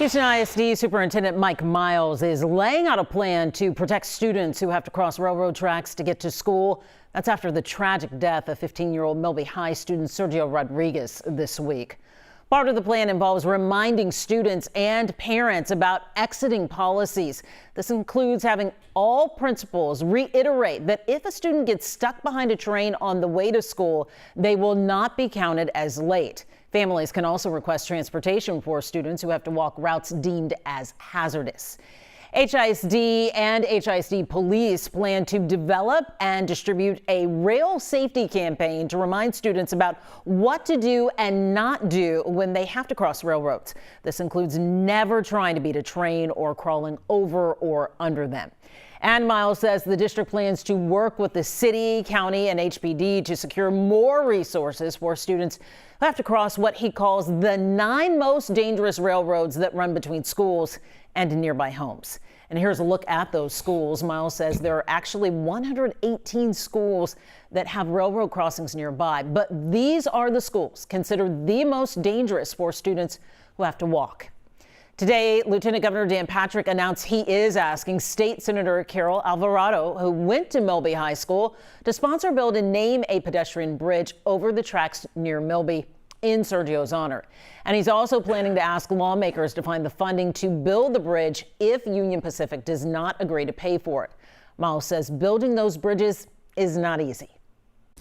Houston ISD Superintendent Mike Miles is laying out a plan to protect students who have to cross railroad tracks to get to school. That's after the tragic death of 15-year-old Milby High student Sergio Rodriguez this week. Part of the plan involves reminding students and parents about exiting policies. This includes having all principals reiterate that if a student gets stuck behind a train on the way to school, they will not be counted as late. Families can also request transportation for students who have to walk routes deemed as hazardous. HISD and HISD police plan to develop and distribute a rail safety campaign to remind students about what to do and not do when they have to cross railroads. This includes never trying to beat a train or crawling over or under them. And Miles says the district plans to work with the city, county, and HPD to secure more resources for students who have to cross what he calls the 9 most dangerous railroads that run between schools and nearby homes. And here's a look at those schools. Miles says there are actually 118 schools that have railroad crossings nearby, but these are the schools considered the most dangerous for students who have to walk. Today, Lieutenant Governor Dan Patrick announced he is asking State Senator Carol Alvarado, who went to Milby High School, to sponsor a bill to name a pedestrian bridge over the tracks near Milby in Sergio's honor. And he's also planning to ask lawmakers to find the funding to build the bridge if Union Pacific does not agree to pay for it. Miles says building those bridges is not easy.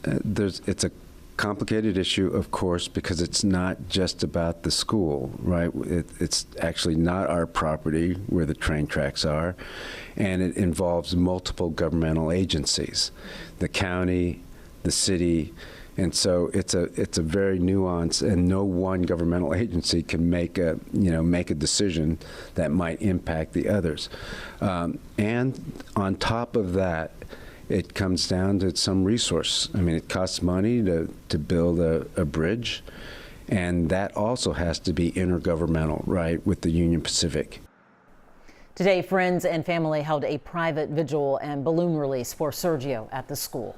It's a complicated issue, of course, because it's not just about the school, right? It's actually not our property where the train tracks are, and it involves multiple governmental agencies, the county, the city, and so it's a very nuanced, and no one governmental agency can make a decision that might impact the others. And on top of that, it comes down to some resource. I mean, it costs money to build a bridge, and that also has to be intergovernmental, right, with the Union Pacific. Today, friends and family held a private vigil and balloon release for Sergio at the school.